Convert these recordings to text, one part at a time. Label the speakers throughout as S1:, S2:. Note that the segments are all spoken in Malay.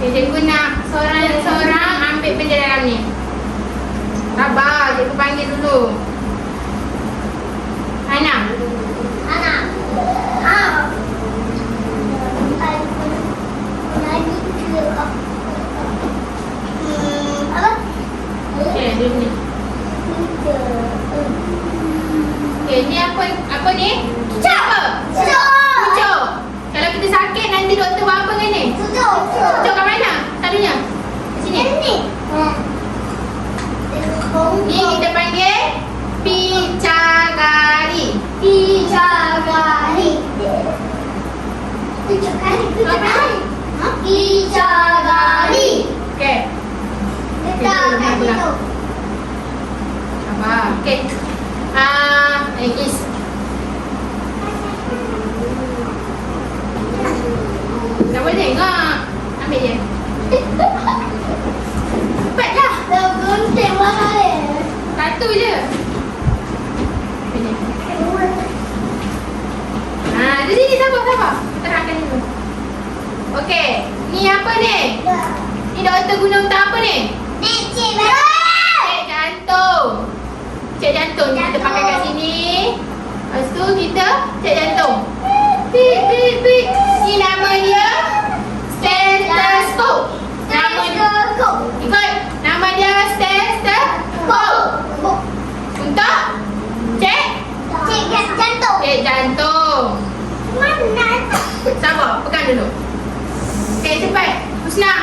S1: Okay, cikgu nak seorang-seorang ambil benda dalam ni. Sabar, cikgu panggil dulu. Hana. Okay, dia ni. Okay, ni apa ni? Cucuk. Kalau kita sakit nanti doktor buat apa dengan ni? Cucuk kat mana? Selalunya? Sini? Ni kita panggil picagari. Okay. Sabar. Okay. Is. Tak boleh tengok. Ambil je. Cepatlah. Satu je. Jadi ni sabar. Terangkan dulu. Okey. Ni apa ni? Ni doktor guna untuk apa ni? Cek jantung. Cek jantung. Kita pakai kat sini. Lepas tu kita cek jantung. Pip. Ni nama dia stetoskop. Ikut. Nama dia stetoskop. Untuk cek jantung. Cek jantung. Sabar, pegang dulu. Okey, cepat. Husna.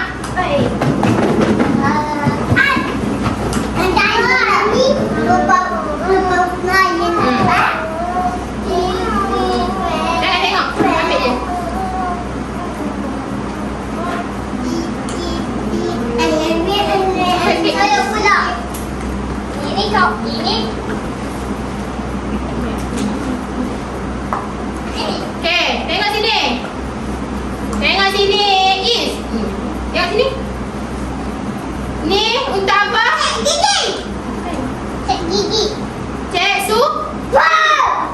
S1: Jangan tengok. Ambil je. Okey, tengok sini. Tengok sini, Is. Tengok sini. Ni untuk apa? Cek su.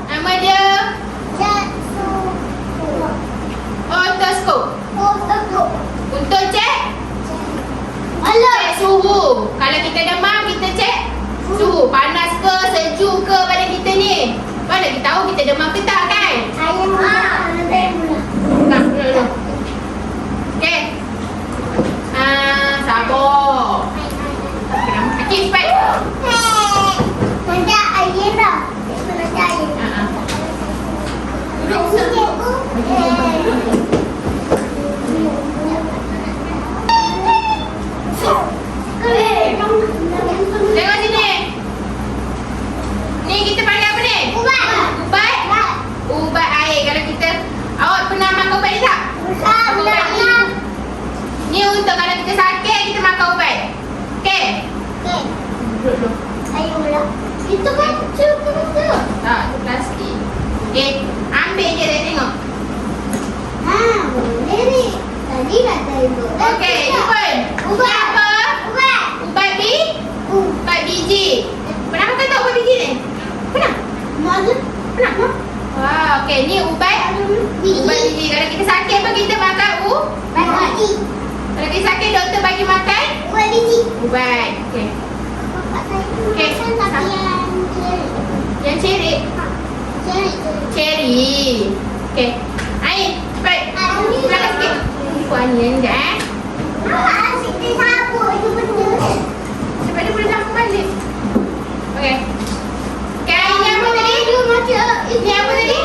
S1: Nama dia otoskop. Untuk cek suhu. Kalau kita demam, kita cek suhu. Panas ke, sejuk ke badan kita ni. Mana kita tahu kita demam ke tak kan? Tak, dulu. Okey. Sabar. Okey, cepat. Tengok sini. Ni kita panggil apa ni? Ubat air. Kalau kita, awak pernah makan ubat ni tak? Ubat ni untuk kalau kita sakit, kita makan ubat. Okey? Duduk.
S2: Itu kan cukup.
S1: Tak, tu plastik. Okey, ambil je dia tengok.
S2: Boleh ni. Tadi nak tahu.
S1: Okey, Jepun. Ubat apa? Ubat biji. Pernah makan tak ubat biji ni? Pernah? Pernah? Wah, okey, ni ubat biji. Kalau kita sakit apa kita makan
S2: Bagi.
S1: Kalau kita sakit doktor bagi makan
S2: Ubat biji.
S1: ubat. Okey. Okey. Yang cerik. Cherry. Okey. Air, cepat. Belakang sikit. Puan ni enggak.
S2: Asyik dia sabuk itu benda.
S1: Cepat dia boleh sambung balik. Okey. Okey, ini apa tadi? Ini apa tadi?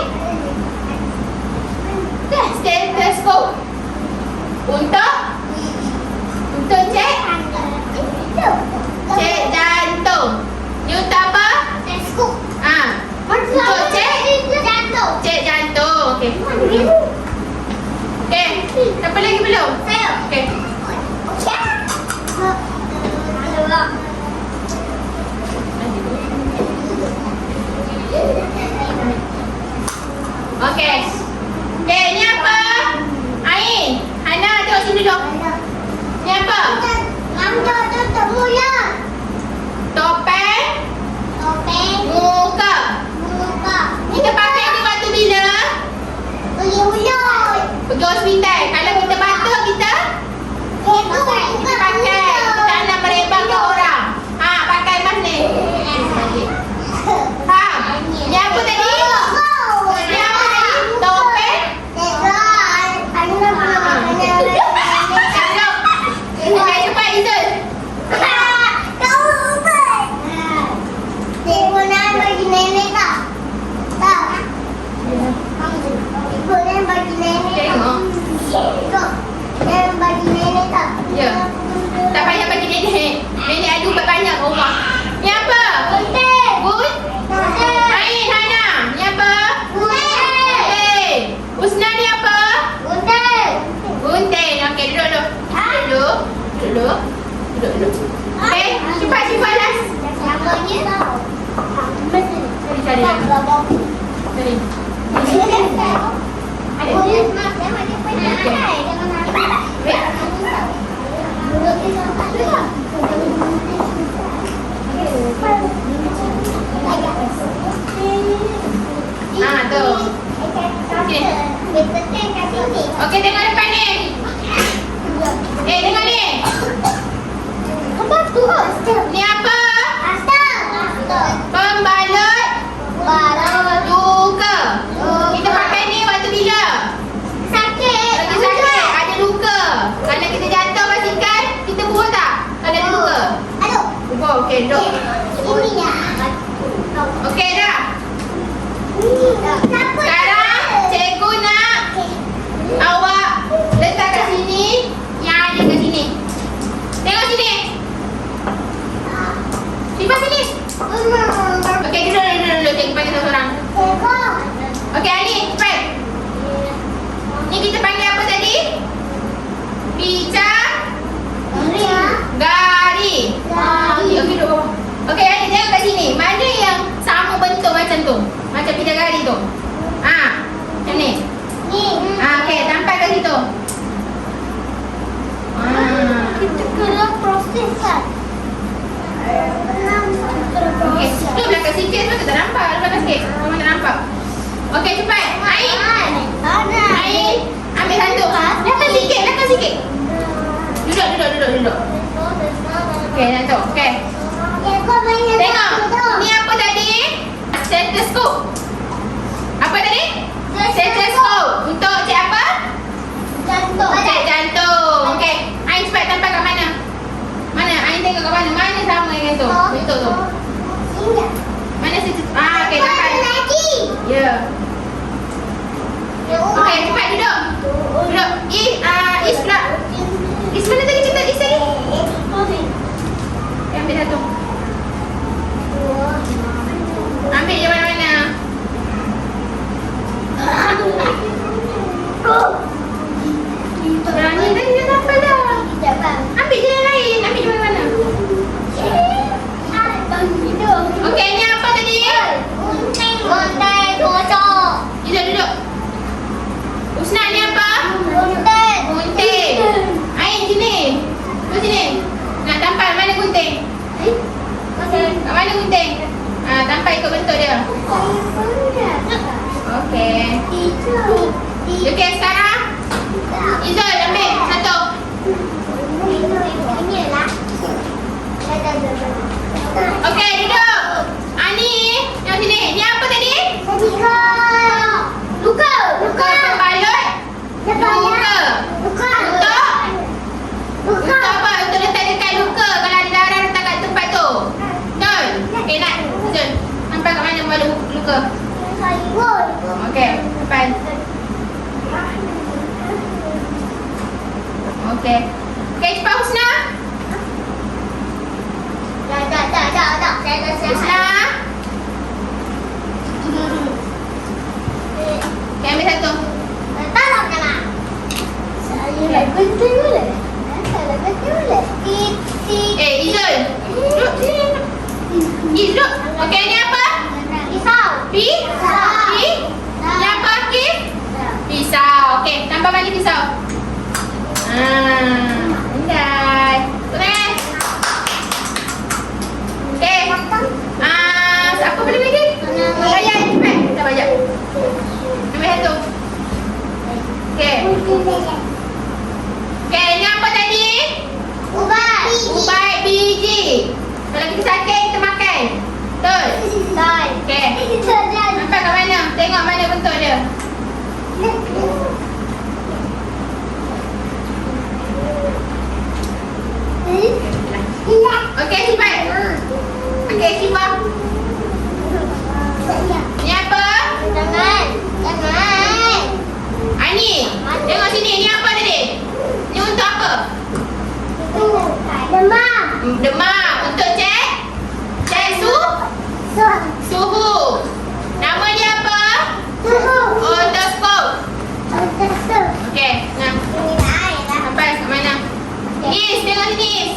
S1: Stetoskop. Untuk cek jantung. Ni untuk apa? Untuk cek jantung. Okey. Okey. Siapa lagi belum? Okey. Okey. Okey, ni apa? Ain. Hana, tengok sini dulu. Ni apa? Topeng. Muka. Kita pakai ni waktu bila? Pergi hospital. Kalau kita batuk, kita Duduk. Okay, cepat last.
S2: Namanya tahu.
S1: Cari. Cari. Ada. Tu. Okey, tengok depan ni. Tengok ni.
S2: Apa tu?
S1: Ni apa?
S2: Asal.
S1: Pembalut luka. Kita pakai ni waktu bila?
S2: Sakit.
S1: Lagi sakit, ada luka. Kalau kita jatuh basikal, kita buah tak? Kalau ada luka.
S2: Aduh.
S1: Buah, okey, duduk.
S2: Ini ya.
S1: Okey dah. Sekarang cikgu nak awak letak kat sini yang ada kat sini. Tengok sini. Simpan sini. Okey, duduk. Cikgu panggil seorang. Okey, Ali, cepat. Ni kita panggil apa tadi? Gari. Okey, duduk bawah. Okey, Ali, tengok kat sini. Mana yang sama bentuk macam tu? Macam bidadari tu. Macam ni. Okey, tampal kat situ.
S2: Kita kena proses kan?
S1: Okey, tu belakang sikit sebab kita tak nampak. Belakang sikit. Memang tak nampak. Okey, cepat. Air. Ambil satu. Belakang sikit. Duduk. Okey, satu. Okey. Tengok. Ni apa tadi? Stetoskop. Apa tadi? Stetoskop. Untuk cek apa? Cek jantung. Okey. Ain cepat tampal kat mana? Mana? Ain tengok kat mana? Mana sama dengan tu? Bentuk tu. Mana stetoskop? Okey, tampal. Ya. Okey, cepat duduk. Is pula. Is mana tadi cerita? Is tadi? Ambil satu. Ambil je mana-mana. Ni tadi dah tampal dah. Ambil je yang lain. Ambil je mana-mana. Okey, ni apa tadi? Duduk. Usnat ni apa? Gunting. Ain sini. Tu sini. Nak tampal mana gunting? Kat mana gunting? Tampal ikut bentuk dia. Okey. Okey, sekarang Izul ambil satu. Okey, duduk. Ni yang sini. Ni apa tadi? Luka pembalut. Luka. Untuk apa? Untuk letak dekat luka. Kalau ada darah letak kat tempat tu. Betul? Okey, nak. Izul. Nampak kat mana pembalut luka? Okey, depan. Okey. Okey, cepat Husna. Husna. Okey, ambil satu. Izul. Duduk sini. Duduk. Okey, ni apa? Ni apa? Pisau. Okey, tambah balik pisau. Pandai. Boleh. Okey. Apa boleh lagi? Bayar cepat. Kita bayar. Ambil satu. Okey. Okey, ni apa tadi? Ubat biji. Kalau kita sakit, kita makan. Betul? Okey. Nampak kat mana? Tengok mana bentuk dia. Okey, cepat. Okey, Syifa. Ni apa? Ni. Tengok sini. Ni apa tadi? Ni untuk apa? Demam. Untuk cek? Cek suhu. Nama dia apa? Otoskop. Okey, nah. Sampai kat mana? Is, tengok sini Is.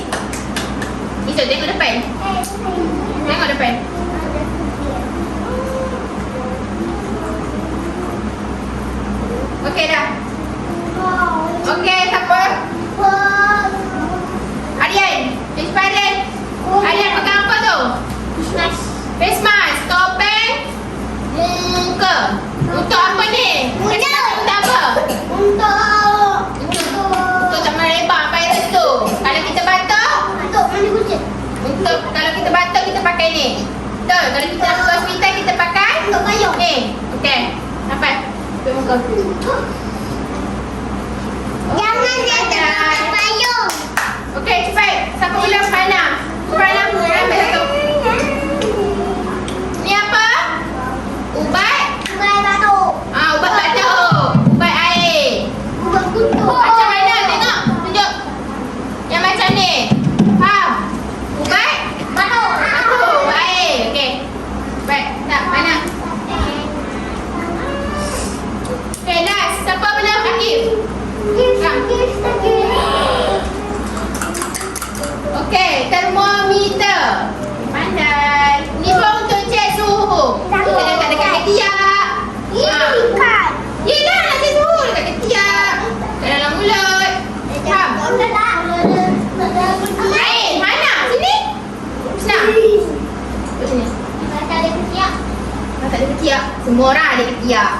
S1: Semua orang ada ketiak.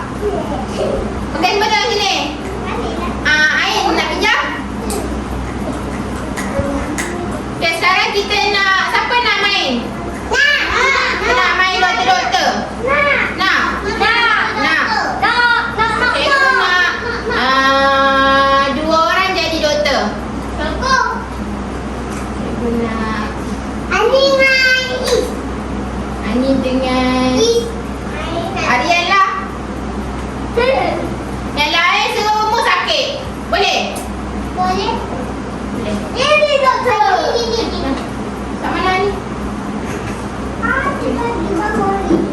S1: Okey, semua tengok sini. Ain nak pinjam? Okey, sekarang kita nak, siapa nak main?